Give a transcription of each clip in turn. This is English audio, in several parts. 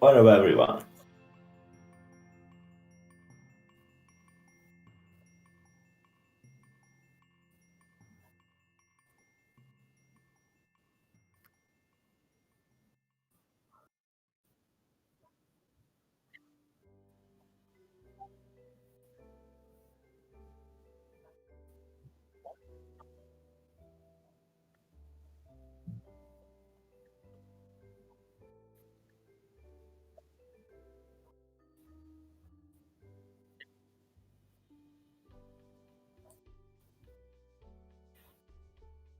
Hello, everyone.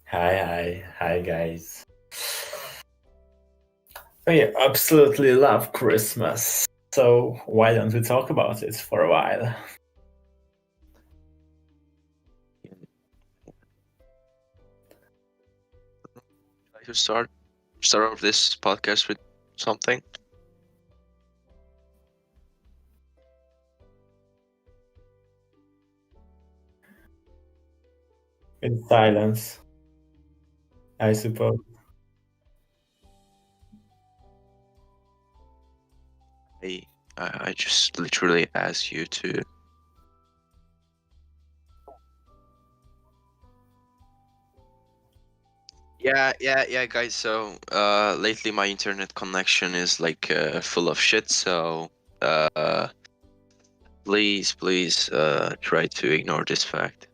Hi, guys. I absolutely love Christmas. So why don't we talk about it for a while? Like to start off this podcast with something. In silence, I suppose. I just literally ask you to. Yeah, guys. So lately my internet connection is like full of shit. So uh, please try to ignore this fact.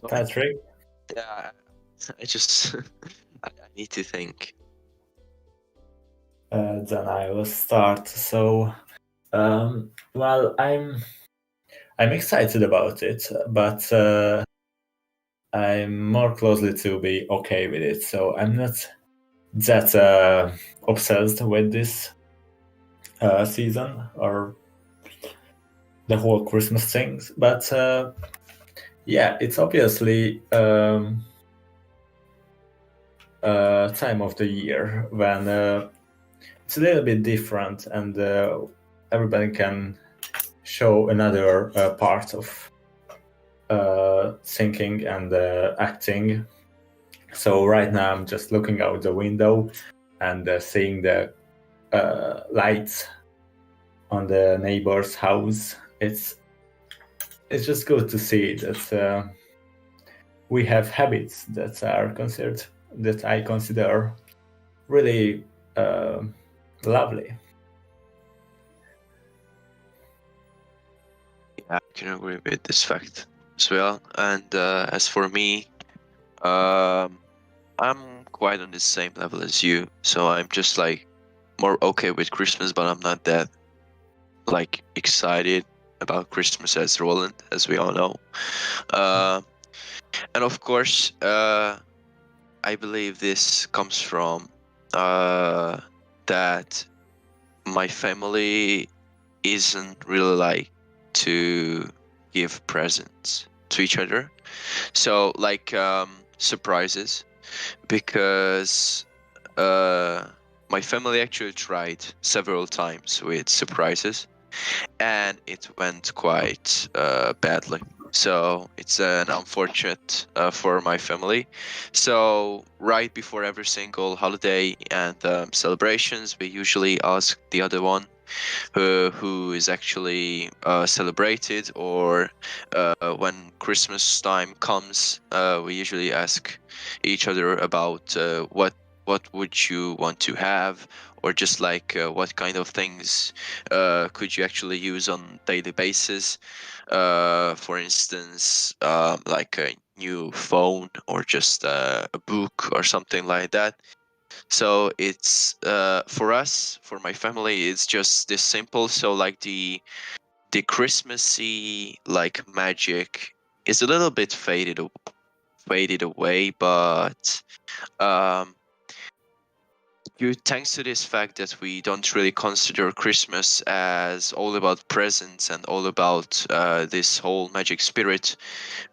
Patrick, Yeah, I just I need to think. then I will start. So, well, I'm excited about it, but I'm more closely to be okay with it. So I'm not that obsessed with this season or the whole Christmas things. But yeah, it's obviously time of the year when it's a little bit different, and everybody can show another part of thinking and acting. So right now I'm just looking out the window and seeing the lights on the neighbor's house. It's just good to see that we have habits that are considered that I consider really lovely. Yeah, I can agree with this fact as well. And as for me, um, I'm quite on the same level as you. So I'm just like more okay with Christmas, but I'm not that like excited about Christmas as Roland, as we all know. Uh, and of course, I believe this comes from that my family isn't really like to give presents to each other. So like surprises, because my family actually tried several times with surprises, and it went quite badly. So it's an unfortunate for my family. So right before every single holiday and celebrations, we usually ask the other one who is actually celebrated, or when Christmas time comes, we usually ask each other about what would you want to have, or just like what kind of things could you actually use on daily basis. For instance, like a new phone, or just a book or something like that. So it's for us, for my family, it's just this simple. So like the Christmassy like magic is a little bit faded away, but um due thanks to this fact that we don't really consider Christmas as all about presents and all about this whole magic spirit,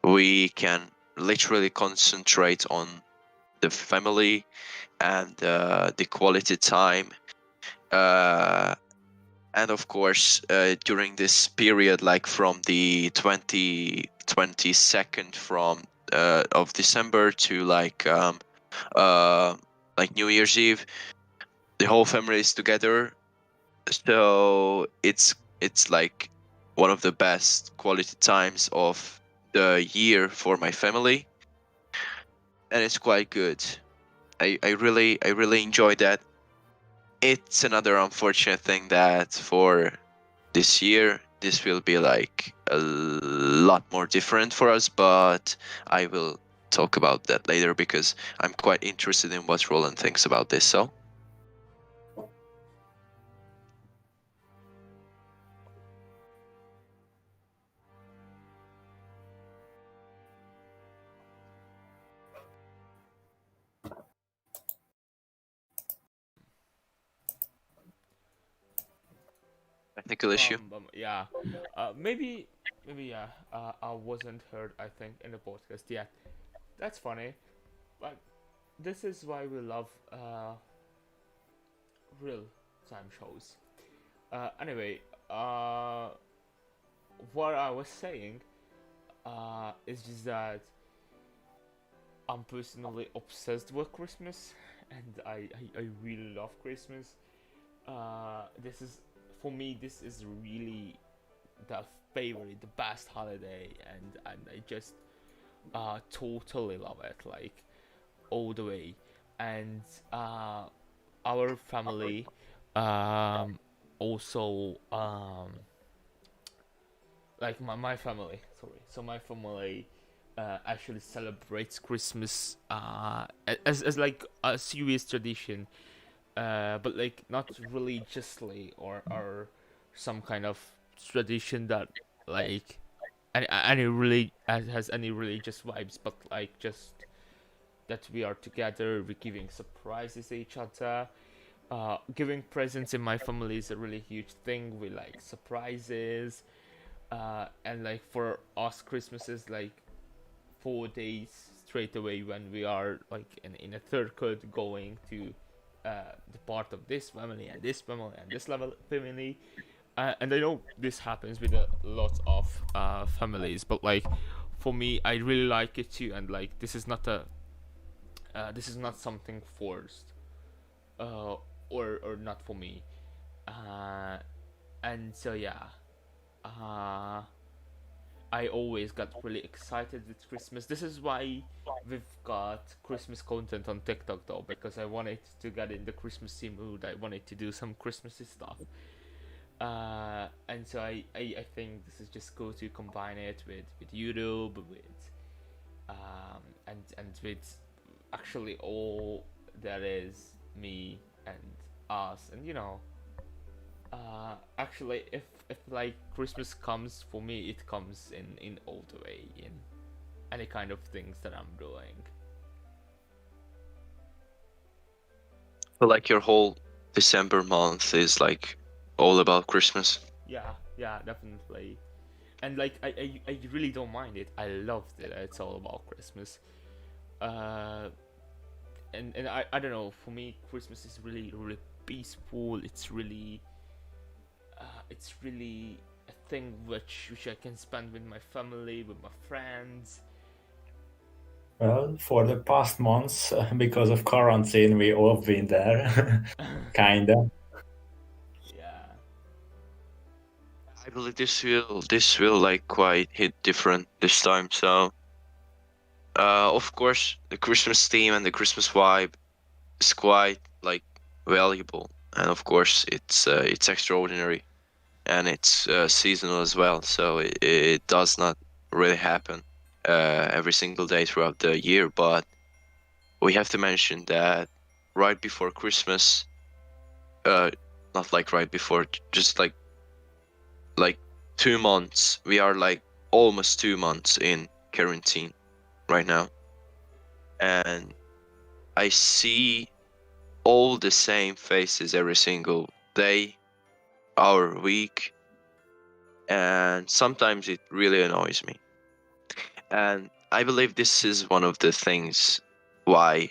we can literally concentrate on the family and the quality time. And of course, during this period, like from the 22nd from of December to like New Year's Eve, the whole family is together. So it's like one of the best quality times of the year for my family, and it's quite good. I really enjoy that. It's another unfortunate thing that for this year this will be like a lot more different for us, but I will talk about that later because I'm quite interested in what Roland thinks about this. So technical issue. Yeah. Maybe yeah. I wasn't heard. I think in the podcast. Yeah, that's funny. But this is why we love real time shows. Anyway, what I was saying is just that I'm personally obsessed with Christmas, and I really love Christmas. This is for me. This is really the favorite, the best holiday, and I just totally love it, like all the way. And our family also like my family, sorry, so my family actually celebrates Christmas as like a serious tradition, but like not religiously or some kind of tradition that like any really has any religious vibes, but like just that we are together, we're giving surprises to each other. Giving presents in my family is a really huge thing. We like surprises, and like for us, Christmas is like 4 days straight away when we are like in a third cut going to the part of this family and this family and this level family. And I know this happens with a lot of families, but like for me, I really like it too. And like this is not something forced, uh, or not for me. Uh, and so yeah, uh, I always got really excited with Christmas. This is why we've got Christmas content on TikTok though, because I wanted to get in the Christmassy mood. I wanted to do some Christmassy stuff. And so I think this is just go to combine it with YouTube, with and with actually all that is me and us, and actually if like Christmas comes for me, it comes in all the way in any kind of things that I'm doing. So like your whole December month is like all about Christmas. Yeah, definitely. And like I really don't mind it. I love that it's all about Christmas. uh and I don't know, for me Christmas is really peaceful. It's really a thing which I can spend with my family, with my friends. Well, for the past months, because of quarantine, we all been there, kinda. Yeah. I believe this will like quite hit different this time. So of course the Christmas theme and the Christmas vibe is quite like valuable, and of course it's extraordinary, and it's seasonal as well. So it does not really happen every single day throughout the year, but we have to mention that right before Christmas, uh, not like right before, just like 2 months. We are like almost 2 months in quarantine right now, and I see all the same faces every single day, hour, week, and sometimes it really annoys me. And I believe this is one of the things why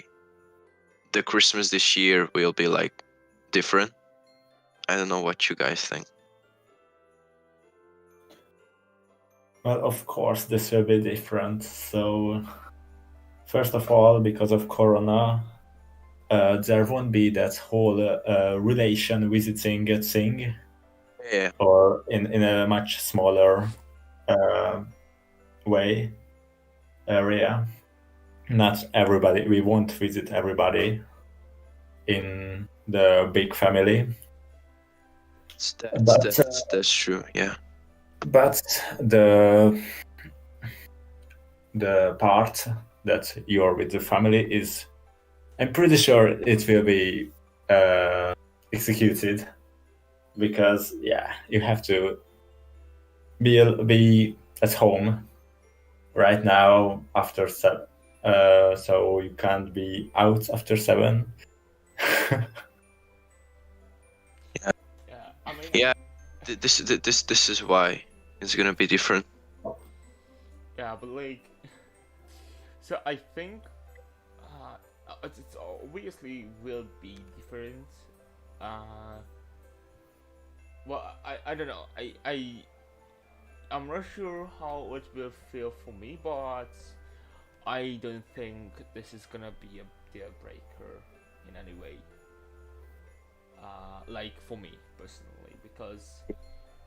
the Christmas this year will be like different. I don't know what you guys think. Well, of course, this will be different. So, first of all, because of Corona, there won't be that whole relation visiting thing, Yeah. or in a much smaller way area. Not everybody. We won't visit everybody in the big family. That's true. Yeah. But the part that you're with the family is, I'm pretty sure it will be executed, because you have to be at home right now after 7, so you can't be out after 7. Yeah, I mean, Yeah. This is why it's gonna be different. yeah, but like, so I think it's obviously will be different. Well, I don't know. I'm not sure how it will feel for me, but I don't think this is gonna be a deal breaker in any way. Like for me personally, because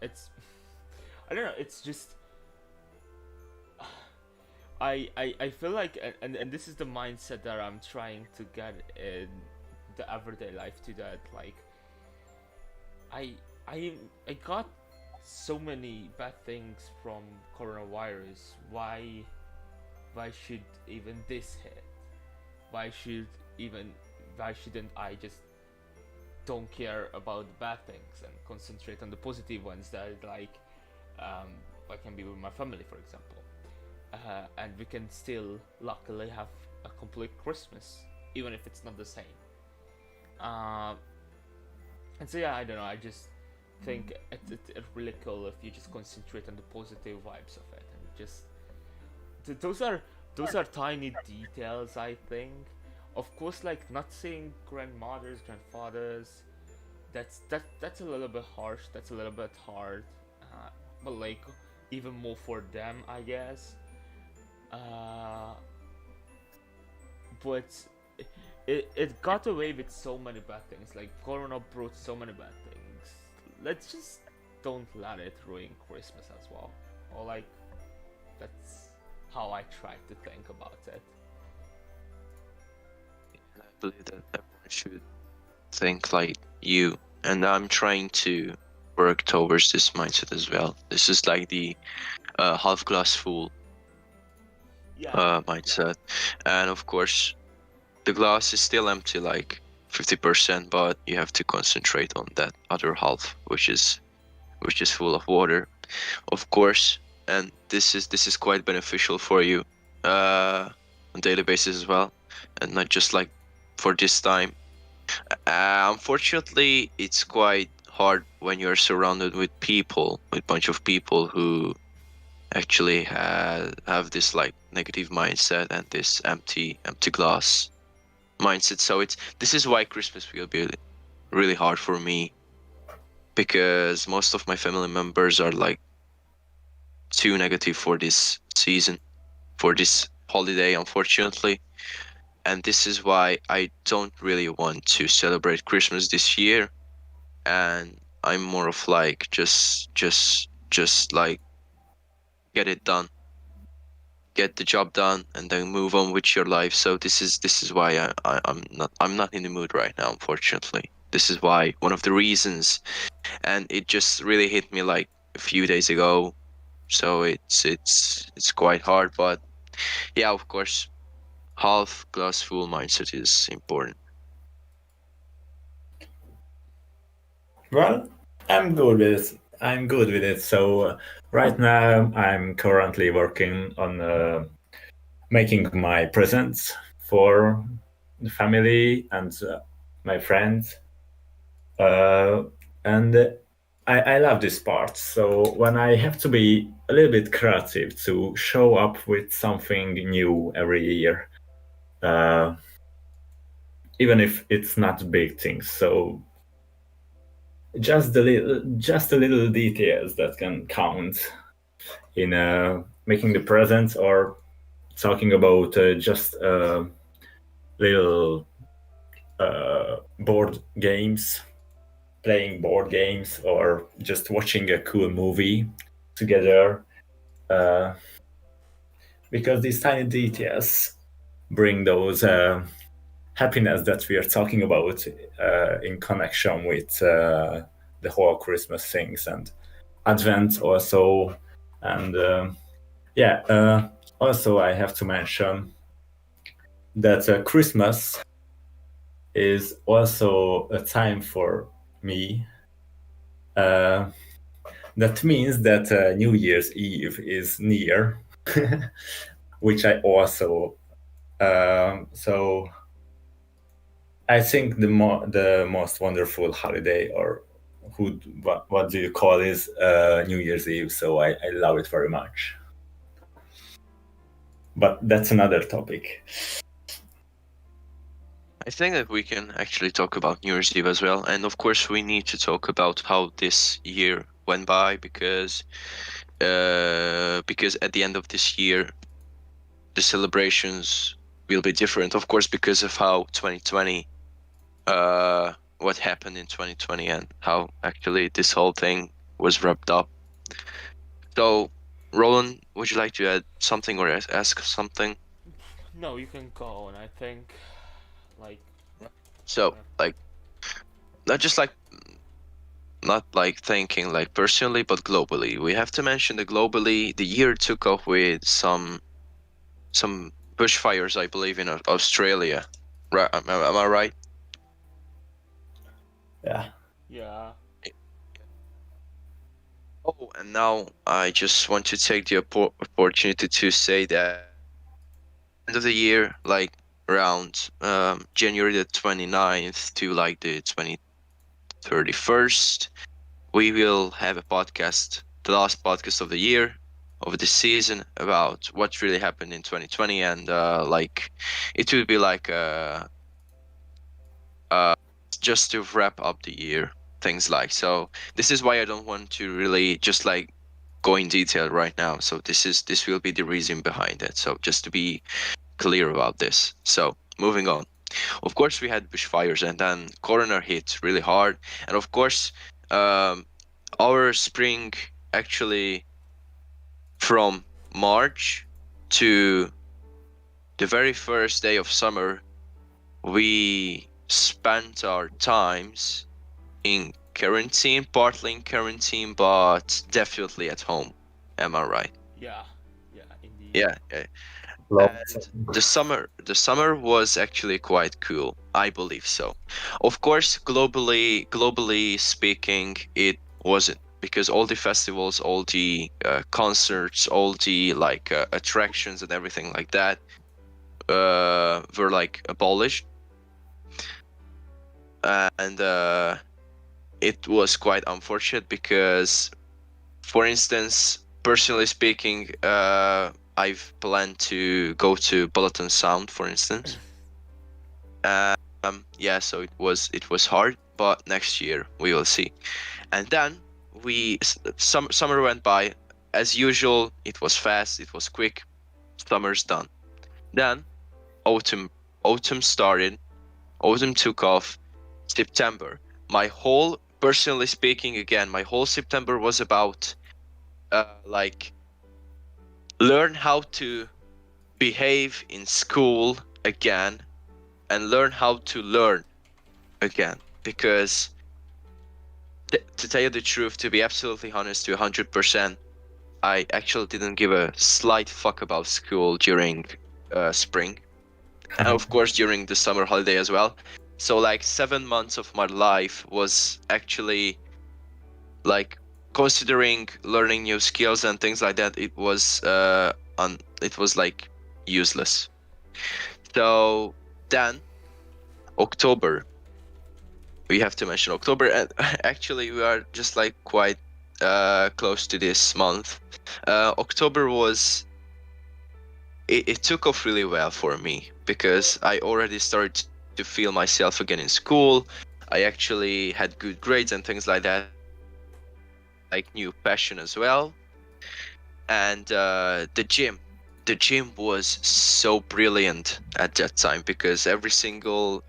it's I don't know. It's just I feel like, and this is the mindset that I'm trying to get in the everyday life to that, like I got so many bad things from coronavirus. Why should even this hit? Why shouldn't I just don't care about the bad things and concentrate on the positive ones that I can be with my family, for example. And we can still luckily have a complete Christmas, even if it's not the same. And so I don't know. I just think it's really cool if you just concentrate on the positive vibes of it, and just those are tiny details. I think, of course, like not seeing grandmothers, grandfathers. That's a little bit harsh. That's a little bit hard. But like even more for them, I guess. But it got away with so many bad things. Like Corona brought so many bad things. Let's just don't let it ruin Christmas as well. Or like, that's how I try to think about it. I believe that everyone should think like you, and I'm trying to work towards this mindset as well. This is like the half glass full mindset, and of course the glass is still empty, like 50%, but you have to concentrate on that other half, which is full of water, of course. And this is quite beneficial for you on daily basis as well, and not just like for this time. Unfortunately, it's quite hard when you're surrounded with bunch of people who actually have this like negative mindset and this empty glass mindset. So this is why Christmas will be really hard for me, because most of my family members are like too negative for this season, for this holiday, unfortunately. And this is why I don't really want to celebrate Christmas this year. And I'm more of like just like get it done, get the job done, and then move on with your life. So this is why I'm not in the mood right now, unfortunately. This is why, one of the reasons, and it just really hit me like a few days ago. So it's quite hard, but yeah, of course, half glass full mindset is important. Well, I'm good with it. So right now I'm currently working on making my presents for the family and my friends. And I love this part. So when I have to be a little bit creative to show up with something new every year, even if it's not big things. So just the little details that can count in making the presents, or talking about just little board games, playing board games, or just watching a cool movie together. Uh, because these tiny details bring those happiness that we are talking about in connection with the whole Christmas things and Advent also. And also I have to mention that Christmas is also a time for me. That means that New Year's Eve is near, which I also so I think the most wonderful holiday, or what do you call, is New Year's Eve. So I love it very much. But that's another topic. I think that we can actually talk about New Year's Eve as well, and of course we need to talk about how this year went by, because at the end of this year the celebrations will be different, of course, because of how 2020 what happened in 2020 and how actually this whole thing was wrapped up. So Roland, would you like to add something or ask something? No, you can go on. I think, like, So like not like thinking like personally, but globally, we have to mention that globally the year took off with some bushfires, I believe, in Australia. Right? Am I right? Yeah. yeah, Oh, and now I just want to take the opportunity to say that end of the year, like around January the 29th to like the 31st, we will have a podcast, the last podcast of the year, of the season, about what really happened in 2020, and like it will be like just to wrap up the year, things like. So this is why I don't want to really just like go in detail right now. So this will be the reason behind it. So just to be clear about this. So moving on. Of course, we had bushfires, and then Corona hit really hard, and of course, our spring actually, from March to the very first day of summer, we spent our times in quarantine, partly in quarantine, but definitely at home. Am I right? yeah, indeed. Yeah. And the summer was actually quite cool, I believe so. Of course, globally speaking, it wasn't, because all the festivals, all the concerts, all the like attractions and everything like that were like abolished, and it was quite unfortunate because, for instance, personally speaking, I've planned to go to Bulletin Sound, for instance. Yeah, so it was hard, but next year we will see. And then summer went by as usual. It was fast, it was quick. Summer's done. Then autumn started. Autumn took off. September. Personally speaking, again, my whole September was about like learn how to behave in school again, and learn how to learn again, because to tell you the truth, to be absolutely honest, to 100%, I actually didn't give a slight fuck about school during spring, and of course during the summer holiday as well. So like 7 months of my life was actually like, considering learning new skills and things like that, it was like useless. So then October, we have to mention October, and actually we are just like quite close to this month. October it took off really well for me, because I already started to feel myself again in school. I actually had good grades and things like that, like new passion as well. And the gym was so brilliant at that time, because every single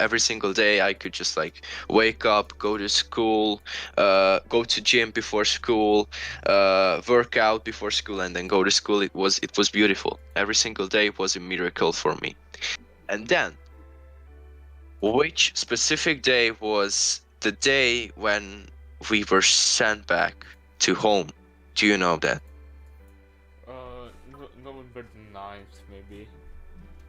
day I could just like wake up, go to school, go to gym before school, work out before school, and then go to school. It was beautiful. Every single day was a miracle for me. And then, which specific day was the day when we were sent back to home? Do you know that? November the 9th, maybe.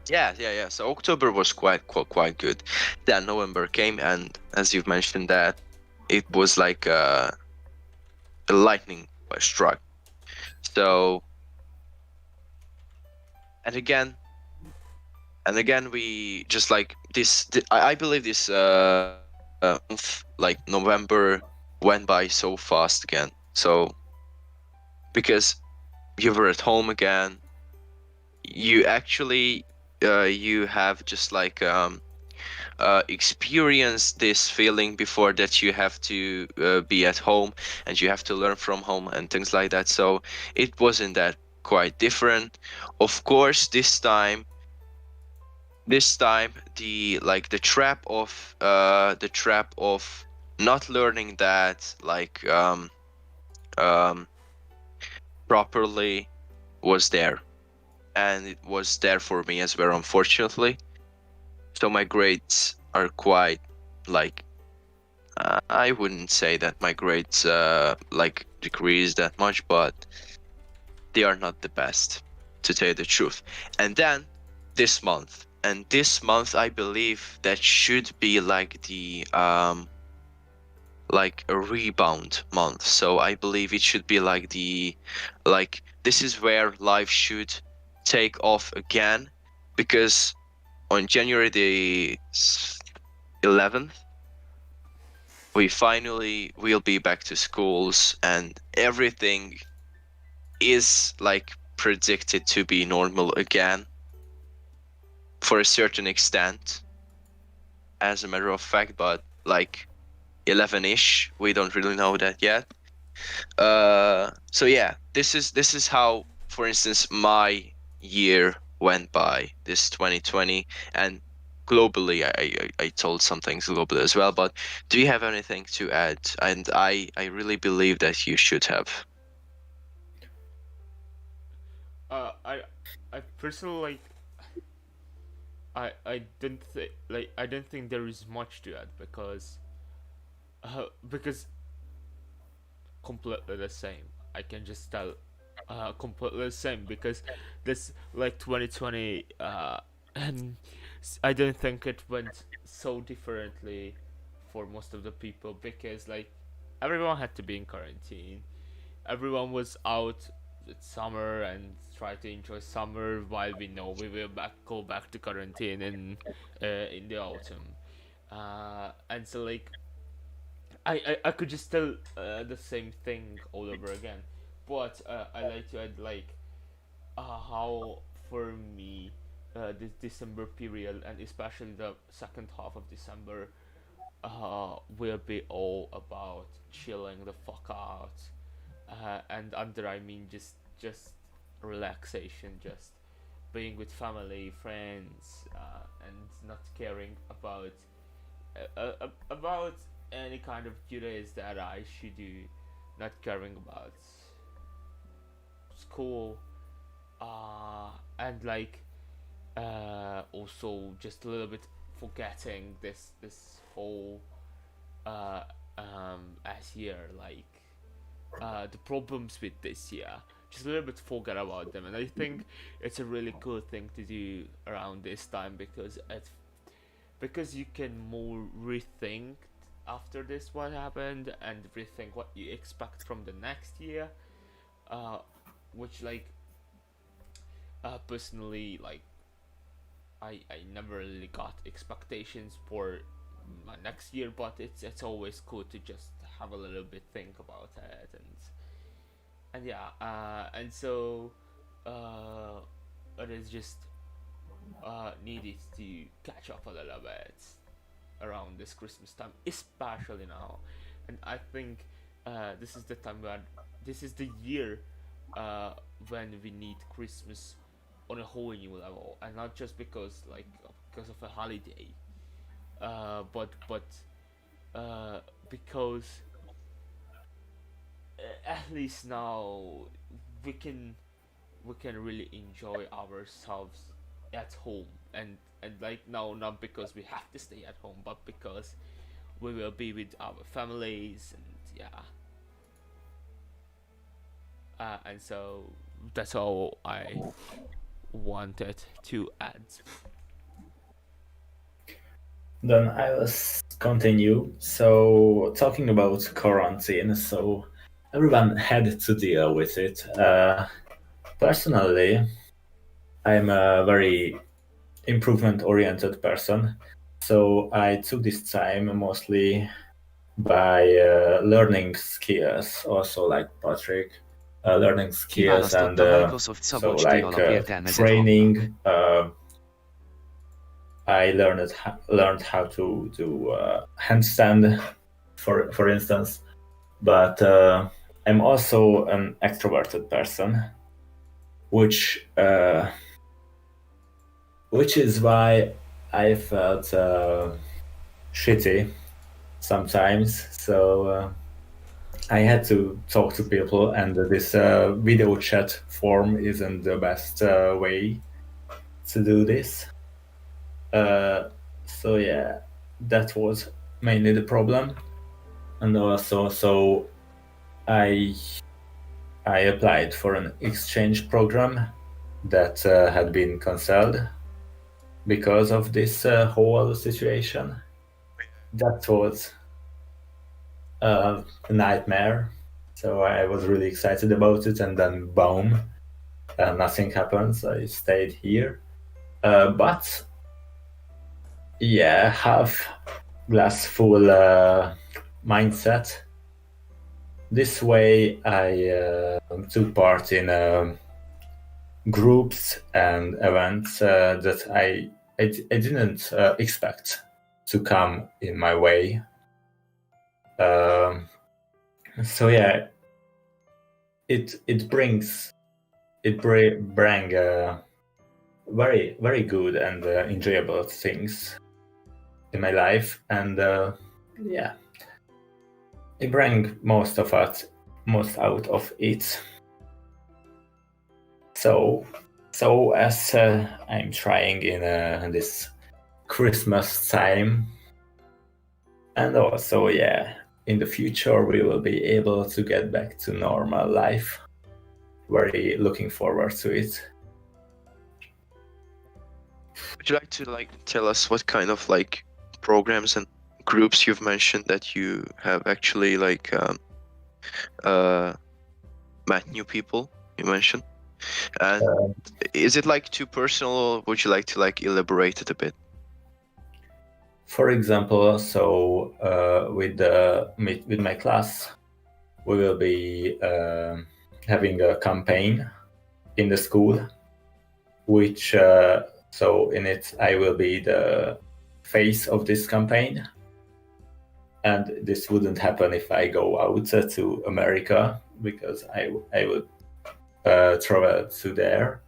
Yeah. So October was quite good. Then November came, and as you've mentioned, that it was like a lightning struck. So, and again, we just like this. I believe this month, like November, went by so fast again. So because you were at home again, you actually you have just like experience this feeling before, that you have to be at home and you have to learn from home and things like that. So it wasn't that quite different. Of course, this time the trap of not learning that like um properly was there, and it was there for me as well, unfortunately. So my grades are quite like, I wouldn't say that my grades like decreased that much, but they are not the best, to tell you the truth. And then this month I believe that should be like the like a rebound month. So I believe it should be like this is where life should take off again, because on January the 11th we finally will be back to schools, and everything is like predicted to be normal again for a certain extent, as a matter of fact. But like 11ish, we don't really know that yet. So yeah, this is how, for instance, my year went by, this 2020. And globally, I told some things globally as well. But do you have anything to add? And I really believe that you should have. Uh, I I personally like I don't think there is much to add because completely the same. I can just tell completely the same because this like 2020 and I don't think it went so differently for most of the people because like everyone had to be in quarantine. Everyone was out with summer and try to enjoy summer while we know we will go back to quarantine in the autumn. And so like I could just tell the same thing all over again. But I like to add like how for me this December period and especially the second half of December will be all about chilling the fuck out. And under I mean just relaxation, just being with family, friends, and not caring about any kind of duties that I should do, not caring about school, and like also just a little bit forgetting this whole as year like the problems with this year, just a little bit forget about them. And I think it's a really cool thing to do around this time because you can more rethink after this what happened and rethink what you expect from the next year, uh, which like personally like I never really got expectations for my next year, but it's always cool to just have a little bit think about it and yeah, and so it is just needed to catch up a little bit around this Christmas time, especially now. And I think this is the time when this is the year when we need Christmas on a whole new level, and not just because of a holiday, but because at least now we can we can really enjoy ourselves at home, and like now, not because we have to stay at home, but because we will be with our families. And yeah, and so that's all I wanted to add. Then I will continue. So, talking about quarantine, so everyone had to deal with it. Personally, I'm a very improvement oriented person, so I took this time mostly by learning skills, also like Patrick, learning skills and Kiválasztotta Microsoft so Szabolcs like alapértelmezett hanggal. training. I learned how to do handstand, for instance. But I'm also an extroverted person, which is why I felt shitty sometimes. So I had to talk to people, and this video chat form isn't the best way to do this. So yeah, that was mainly the problem. And also, so I applied for an exchange program that had been cancelled because of this whole situation. That was a nightmare. So I was really excited about it, and then boom, nothing happens. I stayed here. But yeah, half glass full mindset. This way, I took part in groups and events that I didn't expect to come in my way. So yeah, it brings bring very very good and enjoyable things in my life, and yeah, it bring most out of it. So as I'm trying in this Christmas time, and also yeah, in the future we will be able to get back to normal life. Very looking forward to it. Would you like to tell us what kind of programs and groups you've mentioned that you have actually met new people you mentioned? And is it too personal, or would you like to elaborate it a bit? For example, so with my class, we will be having a campaign in the school, which so in it I will be the face of this campaign, and this wouldn't happen if I go out to America, because I would travel to there.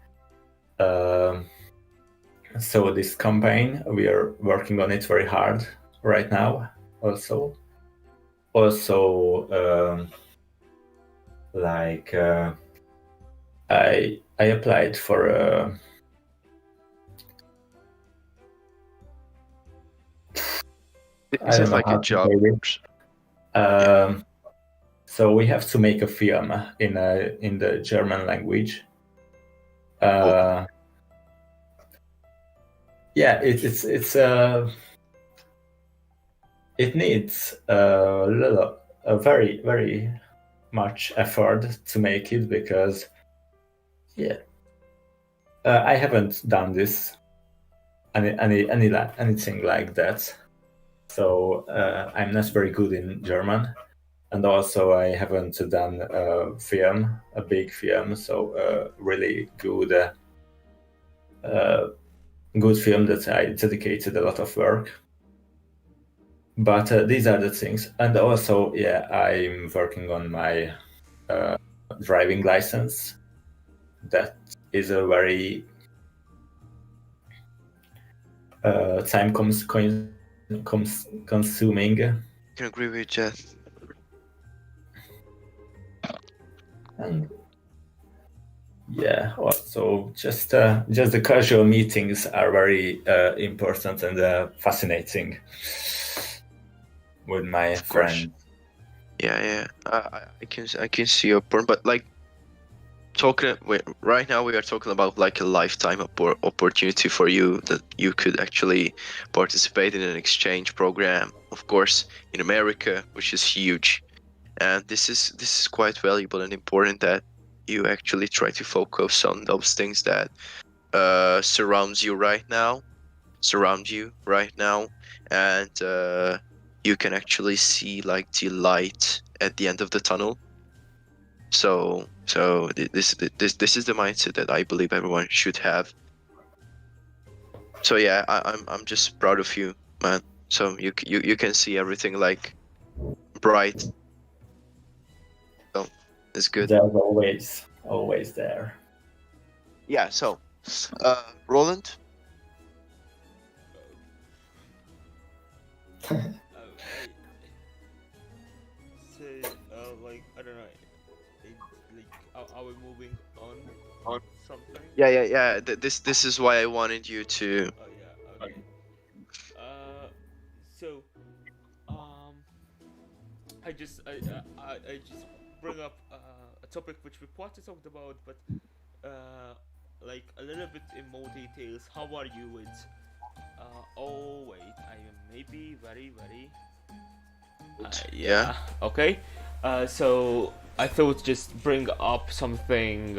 So this campaign, we are working on it very hard right now. Also, I applied for Is it a job? So we have to make a film in the German language. Yeah, it's it needs a very very much effort to make it, because yeah, I haven't done this anything like that. So I'm not very good in German, and also I haven't done a big film, so really good film that I dedicated a lot of work. but these are the things. And also, yeah, I'm working on my driving license. That is a very time consuming. I can agree with that. And yeah, also just the casual meetings are very important and fascinating with my Of course. friend. Yeah. I can see your point, but like right now we are talking about like a lifetime opportunity for you, that you could actually participate in an exchange program, of course, in America, which is huge. And this is quite valuable and important, that you actually try to focus on those things that surround you right now, and you can actually see like the light at the end of the tunnel. So this is the mindset that I believe everyone should have. So yeah, I'm just proud of you, man. So you can see everything like bright. So it's good. There's always there. Yeah. So, Roland. Like I don't know. Are we moving on something? Yeah. This is why I wanted you to. Oh yeah. Okay. So I just bring up a topic which we partly talked about, but like a little bit in more details. How are you with? Oh wait, I may be very. Yeah. Okay. So I thought just bring up something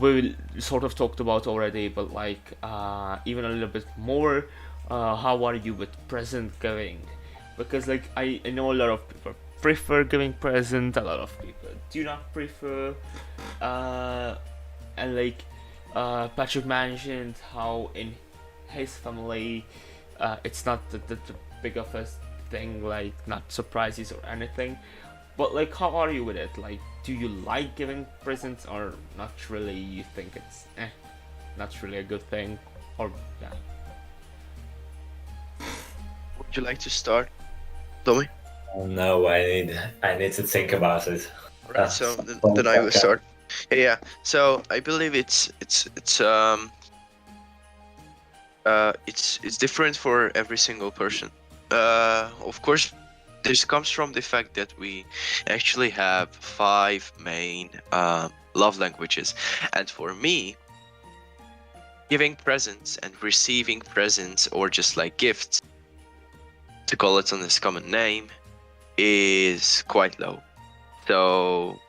we sort of talked about already, but like even a little bit more. How are you with present giving? Because like I know a lot of people prefer giving present, a lot of people do not prefer. And like Patrick mentioned how in his family it's not the big of a thing, like not surprises or anything. But like, how are you with it? Like, do you like giving presents or not really? You think it's not really a good thing, or yeah? Would you like to start, Tommy? Oh, no, I need to think about it. Alright, so then I will start. Yeah. So I believe it's different for every single person. Of course, this comes from the fact that we actually have 5 main love languages, and for me, giving presents and receiving presents, or just like gifts, to call it on this common name, is quite low. So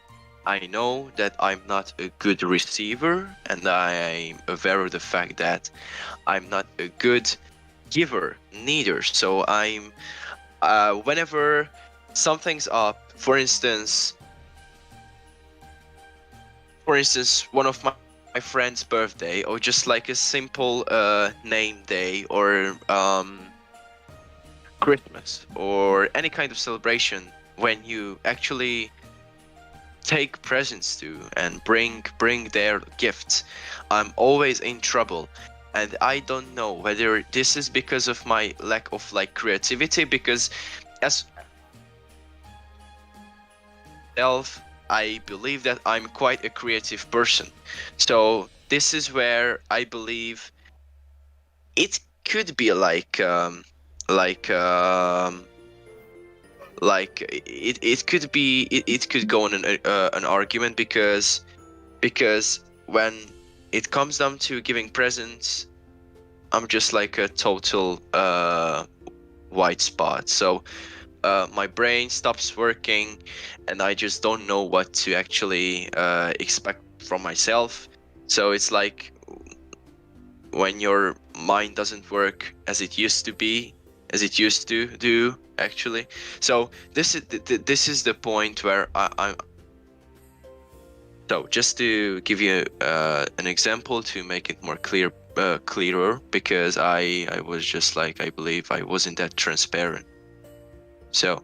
I know that I'm not a good receiver, and I'm aware of the fact that I'm not a good giver neither. So I'm whenever something's up, for instance, one of my friend's birthday, or just like a simple name day, or Christmas, or any kind of celebration, when you actually take presents to and bring their gifts, I'm always in trouble. And I don't know whether this is because of my lack of like creativity, because as self, I believe that I'm quite a creative person. So this is where I believe it could be like it could be it could go on an argument, because when it comes down to giving presents, I'm just like a total white spot. So my brain stops working, and I just don't know what to actually expect from myself. So it's like when your mind doesn't work as it used to do actually. So this is the point where So just to give you an example to make it more clearer, because I was just like, I believe I wasn't that transparent. So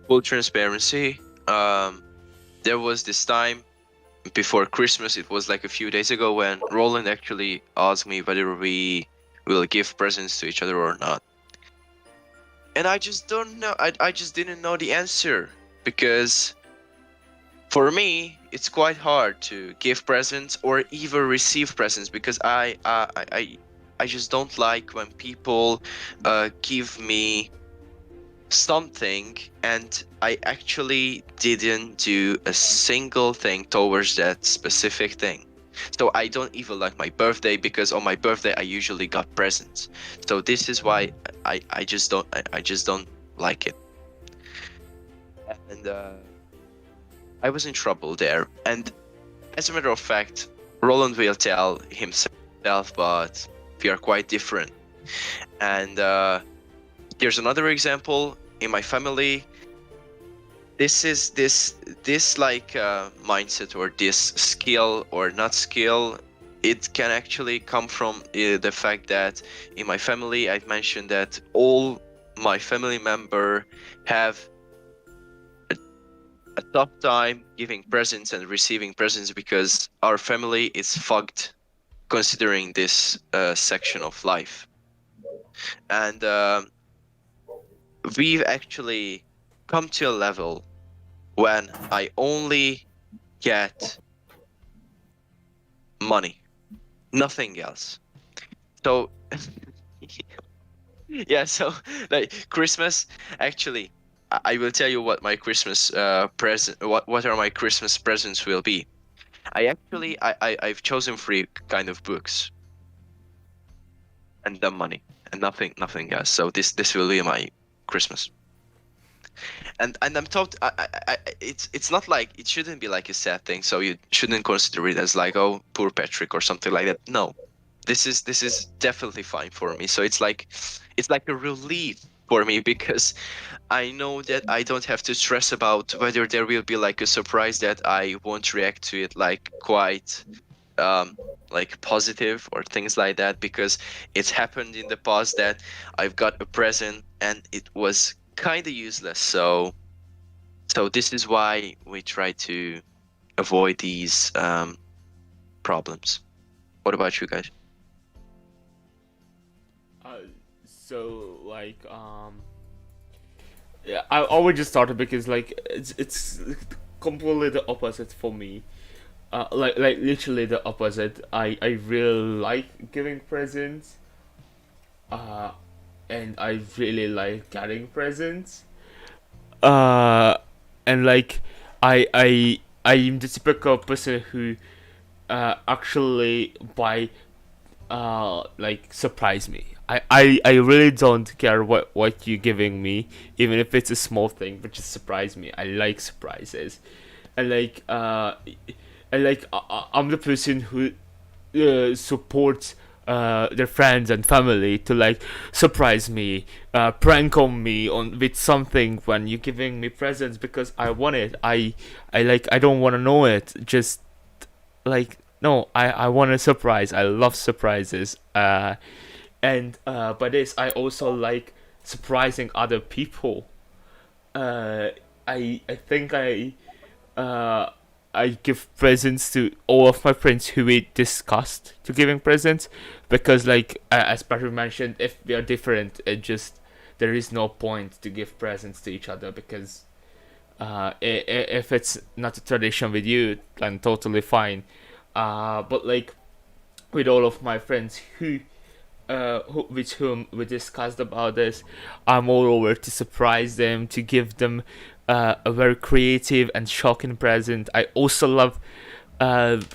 full transparency, there was this time before Christmas, it was like a few days ago, when Roland actually asked me whether we will give presents to each other or not. And I just don't know. I just didn't know the answer, because for me it's quite hard to give presents or even receive presents, because I just don't like when people give me something and I actually didn't do a single thing towards that specific thing. So I don't even like my birthday, because on my birthday I usually got presents. So this is why I just don't like it. And I was in trouble there. And as a matter of fact, Roland will tell himself, but we are quite different. And here's another example in my family. This like mindset, or this skill or not skill, it can actually come from the fact that in my family, I've mentioned that all my family member have a tough time giving presents and receiving presents, because our family is fucked considering this section of life. And we've actually come to a level when I only get money, nothing else. So yeah, so like Christmas, actually, I will tell you what my Christmas present, what are my Christmas presents will be. I've chosen 3 kind of books, and the money, and nothing else. So this will be my Christmas. And I'm told it's not like, it shouldn't be like a sad thing. So you shouldn't consider it as like, oh, poor Patrick or something like that. No, this is definitely fine for me. So it's like a relief for me, because I know that I don't have to stress about whether there will be like a surprise that I won't react to it like quite like positive or things like that, because it's happened in the past that I've got a present and it was kind of useless. So this is why we try to avoid these problems. What about you guys? So like yeah, I would just start it because like it's completely the opposite for me. Like literally the opposite. I really like giving presents. Uh, and I really like getting presents. Uh, and like I'm the typical person who actually buy like surprise me. I really don't care what you're giving me, even if it's a small thing, but just surprise me. I like surprises, and like I'm the person who supports their friends and family to like surprise me, prank on me on with something when you're giving me presents because I want it. I don't want to know it. Just like no, I want a surprise. I love surprises. And by this I also like surprising other people. I think uh I give presents to all of my friends who we discussed to giving presents because like as Patrick mentioned, if we are different, it just there is no point to give presents to each other because if it's not a tradition with you, then totally fine. But like with all of my friends with whom we discussed about this, I'm all over to surprise them, to give them a very creative and shocking present. I also love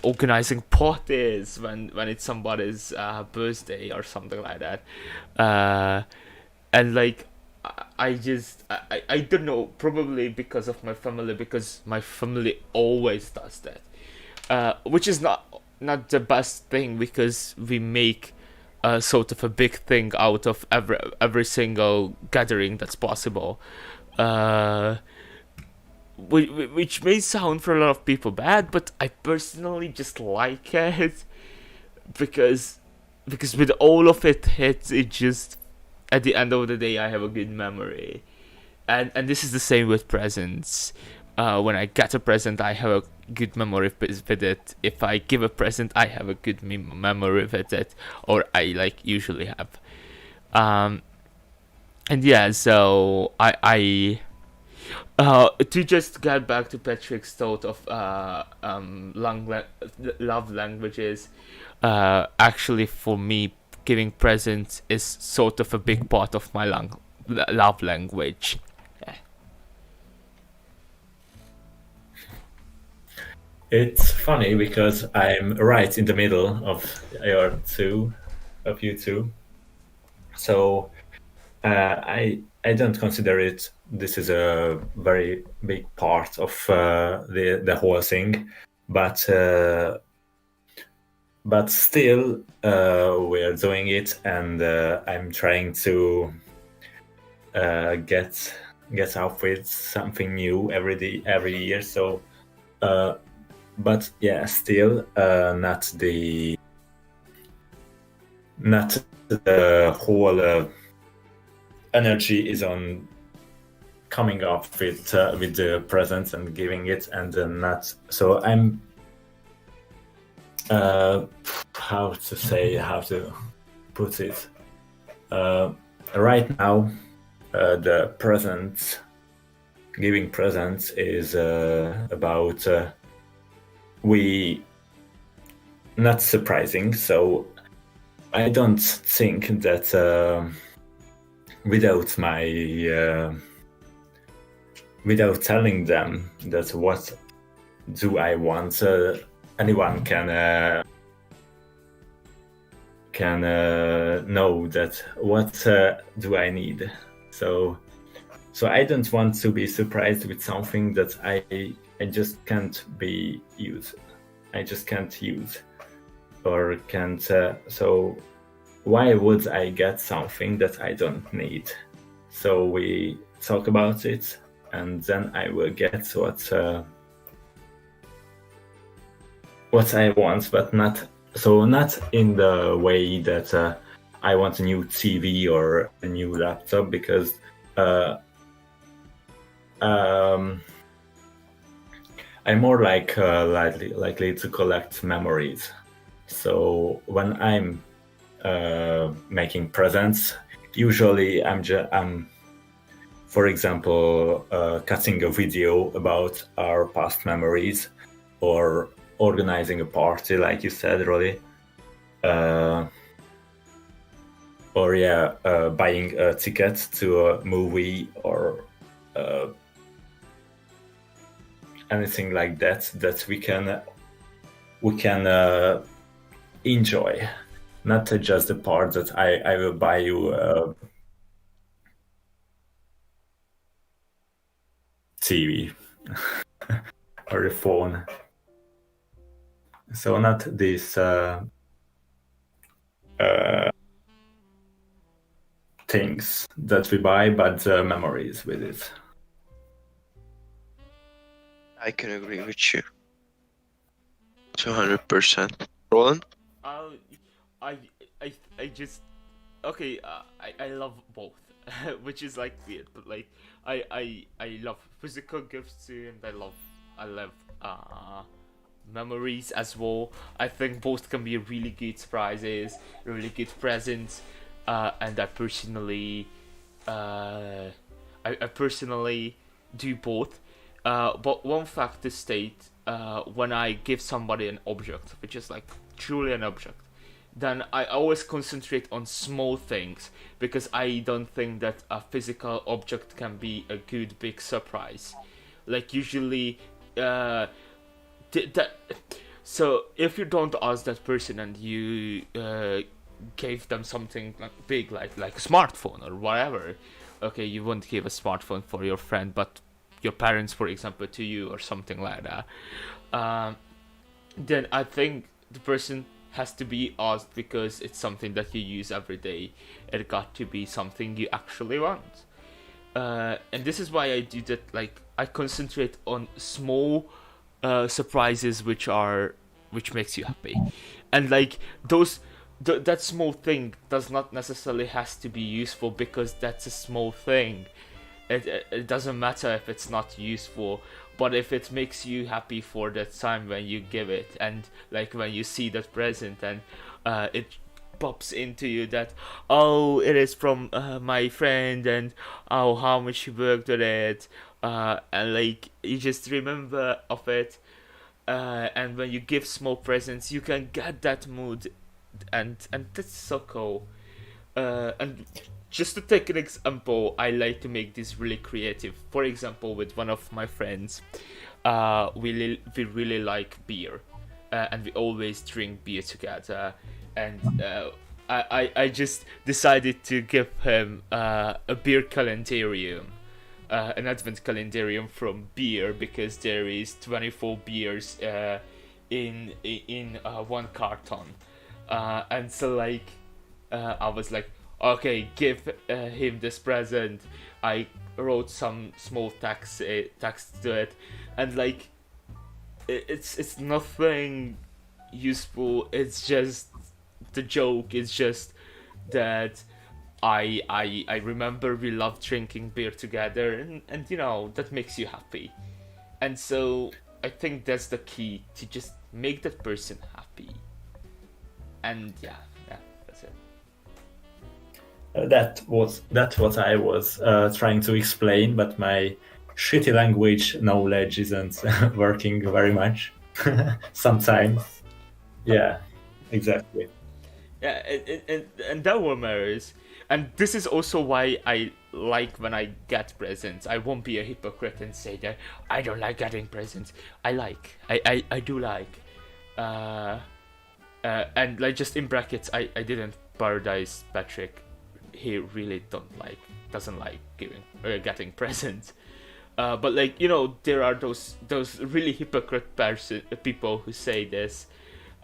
organizing parties when it's somebody's birthday or something like that. And like I don't know, probably because of my family, because my family always does that, which is not the best thing because we make sort of a big thing out of every single gathering that's possible. which may sound for a lot of people bad, but I personally just like it because with all of it hits, it just at the end of the day I have a good memory, and this is the same with presents. When I get a present, I have a good memory with it. If I give a present, I have a good memory with it, or I like usually have. And yeah, so I to just get back to Patrick's thought of love languages, actually for me, giving presents is sort of a big part of my love language. It's funny because I'm right in the middle of you two. So I don't consider it. This is a very big part of the whole thing, but still we're doing it, and I'm trying to get up with something new every year. So, but yeah, still not the whole energy is on coming up with the presents and giving it, and not. So I'm how to put it. Right now, the giving presents is about we not surprising. So I don't think that without my without telling them that what do I want, anyone can know that what do I need. So I don't want to be surprised with something that I just can't use. I just can't use or can't. So why would I get something that I don't need? So we talk about it, and then I will get what I want, but not in the way that I want a new TV or a new laptop, because I'm more likely to collect memories. So when I'm making presents, usually I'm for example cutting a video about our past memories, or organizing a party, like you said, Rolly, or buying a ticket to a movie, or anything like that we can enjoy, not just the part that I will buy you a TV or a phone. So not these things that we buy, but memories with it. I can agree with you 200%. Roland? I just okay. I love both, which is like weird, but like I love physical gifts too, and I love memories as well. I think both can be really good surprises, really good presents, and I personally do both. But one fact to state, when I give somebody an object, which is like truly an object, then I always concentrate on small things, because I don't think that a physical object can be a good big surprise. Like usually, so if you don't ask that person and you gave them something like big, like a smartphone or whatever, okay, you won't give a smartphone for your friend, but your parents, for example, to you or something like that, then I think the person has to be asked, because it's something that you use every day. It got to be something you actually want. and this is why I do that. Like I concentrate on small surprises which makes you happy, and like that small thing does not necessarily has to be useful because that's a small thing. It doesn't matter if it's not useful, but if it makes you happy for that time when you give it, and like when you see that present and it pops into you that, oh, it is from my friend, and oh, how much she worked on it, and like you just remember of it, and when you give small presents you can get that mood, and that's so cool. And just to take an example, I like to make this really creative. For example, with one of my friends, we really like beer, and we always drink beer together. And I just decided to give him a beer calendarium, an advent calendarium from beer, because there is 24 beers in one carton, and so like I was like, okay, give him this present. I wrote some small text to it, and like it's nothing useful. It's just the joke. It's just that I remember we loved drinking beer together, and you know that makes you happy, and so I think that's the key, to just make that person happy, and yeah, that's it. That's what I was trying to explain, but my shitty language knowledge isn't working very much sometimes. Yeah, exactly. Yeah, and that what matters. And this is also why I like when I get presents. I won't be a hypocrite and say that I don't like getting presents. I do like. And like, just in brackets, I didn't paradise Patrick. He really doesn't like getting presents. But like, you know, there are those really hypocrite people who say this,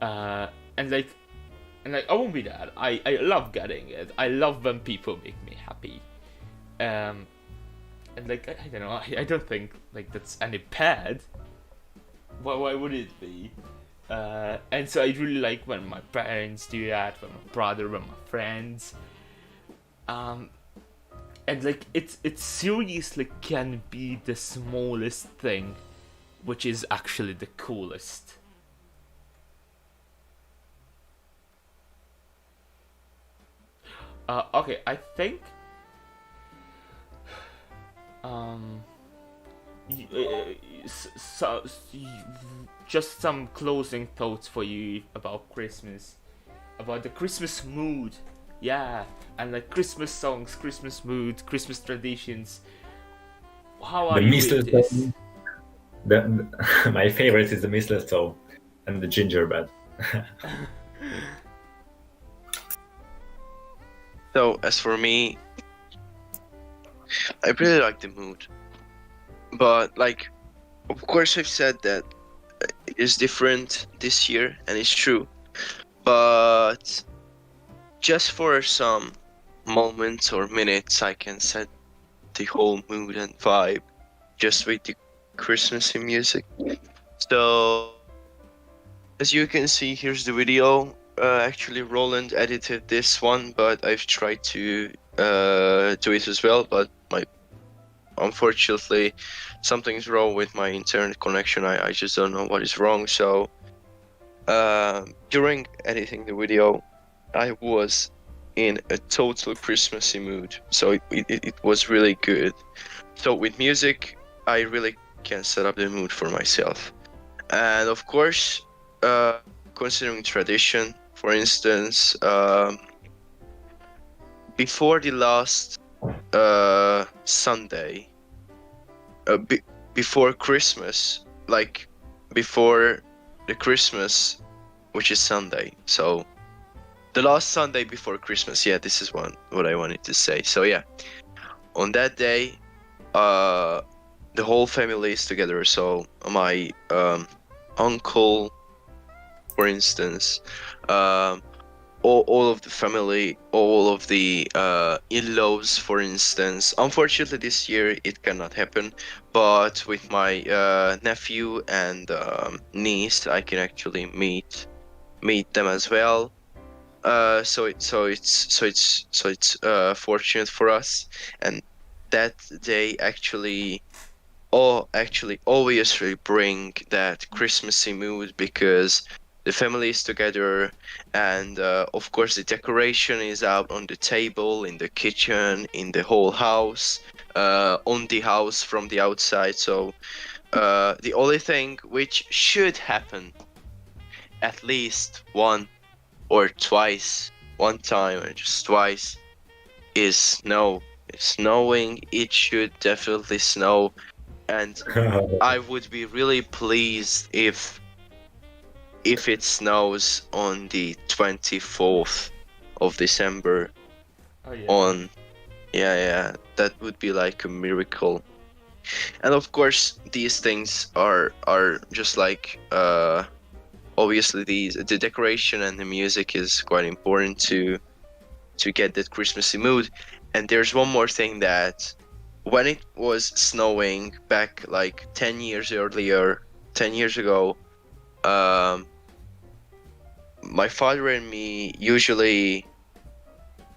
and like I won't be that. I love getting it. I love when people make me happy. And like I don't know. I don't think like that's any bad. Why would it be? And so I really like when my parents do that, when my brother, when my friends. And like it seriously can be the smallest thing, which is actually the coolest. Okay, I think so just some closing thoughts for you about Christmas, about the Christmas mood. Yeah, and like Christmas songs, Christmas mood, Christmas traditions. How are The you with this? mistletoe. My favorite is the mistletoe and the gingerbread. So as for me, I really like the mood, but like, of course, I've said that it is different this year, and it's true. But just for some moments or minutes, I can set the whole mood and vibe just with the Christmassy music. So, as you can see, here's the video. Actually, Roland edited this one, but I've tried to do it as well. But unfortunately, something's wrong with my internet connection. I just don't know what is wrong. So, during editing the video, I was in a total Christmassy mood. So it was really good. So with music, I really can set up the mood for myself. And of course, considering tradition, for instance, before the last Sunday, before Christmas, like before the Christmas, which is Sunday. So the last Sunday before Christmas, yeah, this is what I wanted to say. So yeah, on that day, the whole family is together. So my uncle, for instance, all of the family, all of the in-laws, for instance. Unfortunately, this year it cannot happen, but with my nephew and niece, I can actually meet them as well. So it's fortunate for us, and that they actually obviously bring that Christmassy mood because the family is together, and of course the decoration is out on the table, in the kitchen, in the whole house, on the house from the outside. So the only thing which should happen at least one time or just twice, is snow. Snowing, it should definitely snow, and I would be really pleased if it snows on the 24th of December. Oh yeah. On Yeah, that would be like a miracle. And of course, these things are just like obviously the decoration and the music is quite important to get that Christmassy mood. And there's one more thing, that when it was snowing back like 10 years earlier, 10 years ago, um, my father and me usually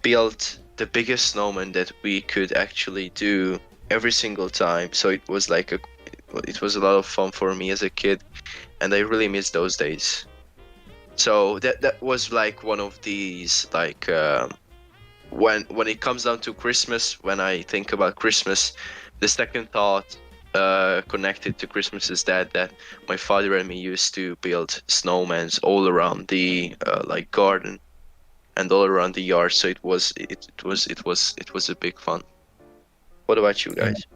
built the biggest snowman that we could actually do every single time. So it was like it was a lot of fun for me as a kid, and I really miss those days. So that was like one of these like when it comes down to Christmas, when I think about Christmas, the second thought connected to Christmas is that my father and me used to build snowmans all around the like garden and all around the yard. So it was a big fun. What about you guys?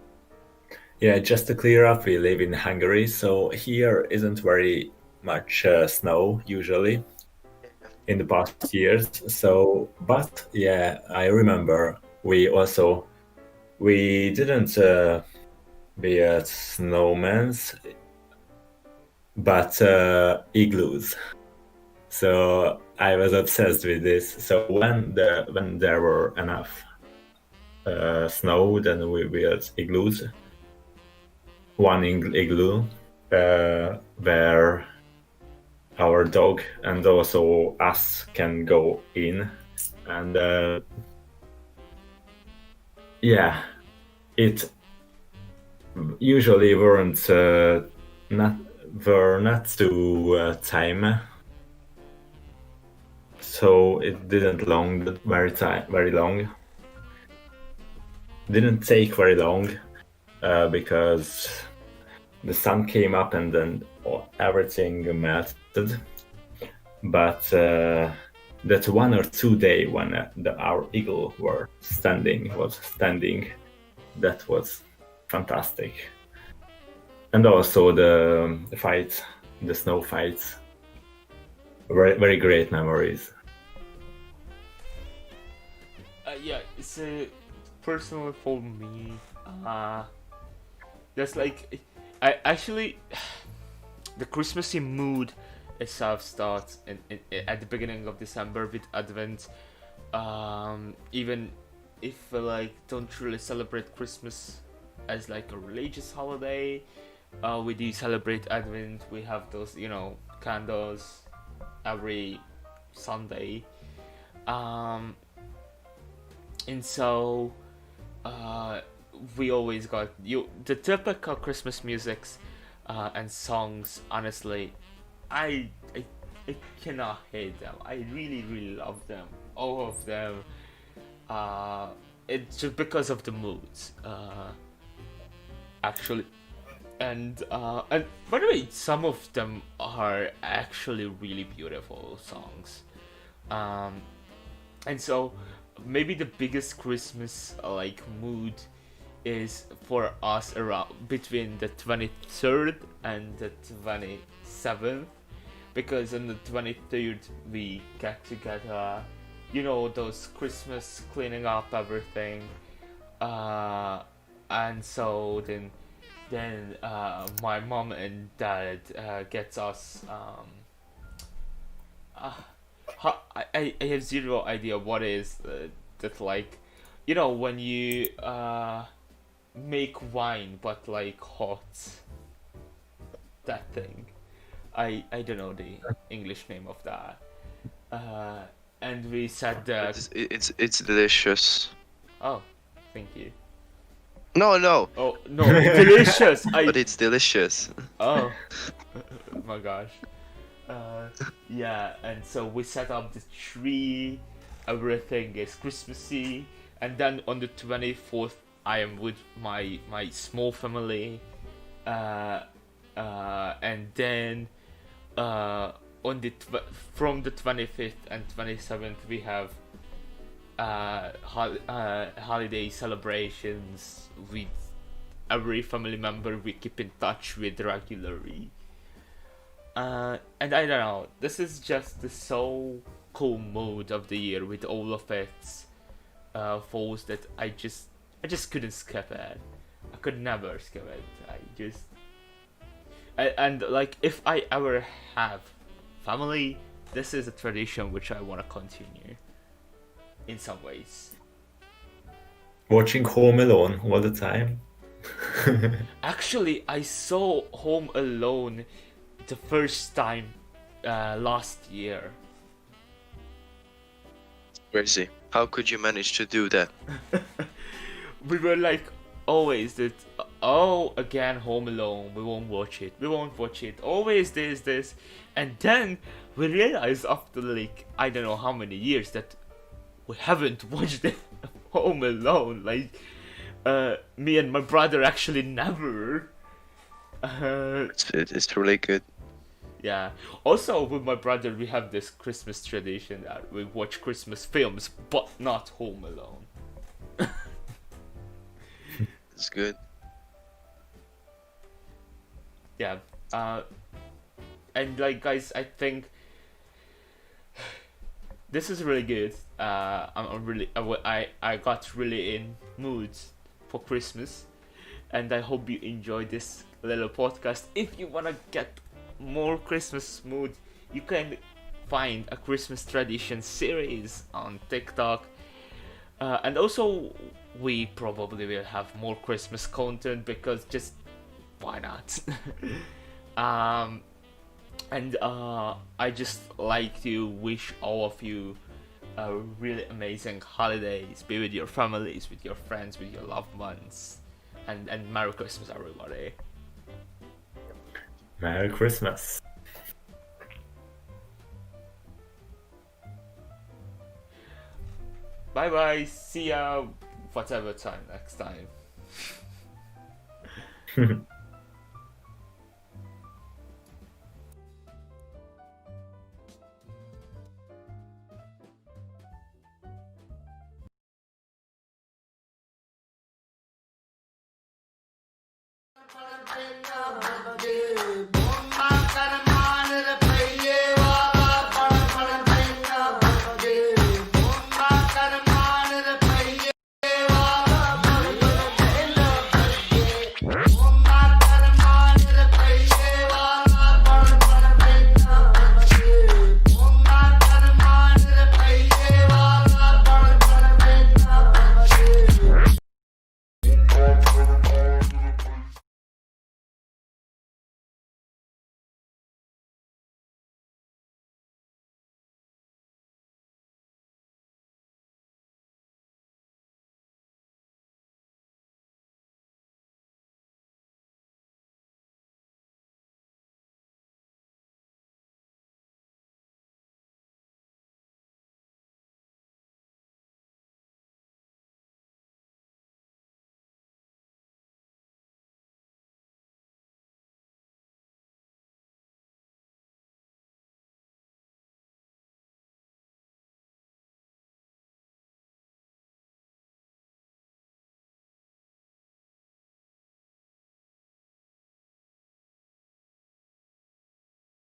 Yeah, just to clear up, we live in Hungary, so here isn't very much snow usually in the past years. So, but yeah, I remember we didn't build snowmans, but igloos. So I was obsessed with this. So when there were enough snow, then we built igloos. One igloo where our dog and also us can go in, and yeah, it usually were not too time, so it didn't very long. Didn't take very long because the sun came up and then everything melted. But that 1 or 2 day when our eagle was standing, that was fantastic. And also the snow fights, very, very great memories. Yeah, it's personally for me. That's like, I actually, the Christmassy mood itself starts at the beginning of December with Advent. Even if we like don't really celebrate Christmas as like a religious holiday, we do celebrate Advent. We have those, candles every Sunday. And so we always got the typical Christmas musics and songs. Honestly, I cannot hate them. I really really love them, all of them. It's just because of the moods, actually. And by the way, some of them are actually really beautiful songs. Um, and so maybe the biggest Christmas like mood is for us around between the 23rd and the 27th, because on the 23rd we get together, those Christmas cleaning up everything, and so then my mom and dad gets us uh, I have zero idea what is that, like, when you make wine but like hot, that thing. I don't know the English name of that. And we sat there. It's delicious. Oh, thank you. No, no, Oh no, delicious. but it's delicious. Oh my gosh. Yeah, and so we set up the tree. Everything is Christmassy, and then on the 24th, I am with my small family. And then on the from the 25th and 27th, we have holiday celebrations with every family member we keep in touch with regularly. And I don't know, this is just the so cool mood of the year with all of its falls that I just couldn't skip it. I could never skip it. And like, if I ever have family, this is a tradition which I want to continue in some ways. Watching Home Alone all the time. Actually, I saw Home Alone the first time last year. Crazy. How could you manage to do that? We were like always that, oh, again Home Alone, we won't watch it, always this, and then we realized after like I don't know how many years that we haven't watched it. Home Alone, like me and my brother actually never. It's really good. Yeah. Also, with my brother, we have this Christmas tradition that we watch Christmas films, but not Home Alone. It's good. Yeah. And like, guys, I think this is really good. I'm really, I got really in mood for Christmas, and I hope you enjoy this little podcast. If you wanna get more Christmas mood, you can find a Christmas tradition series on TikTok, and also we probably will have more Christmas content because just why not? And I just like to wish all of you a really amazing holidays. Be with your families, with your friends, with your loved ones, and Merry Christmas, everybody. Merry Christmas. Bye bye. See ya. Whatever time next time. Valentine,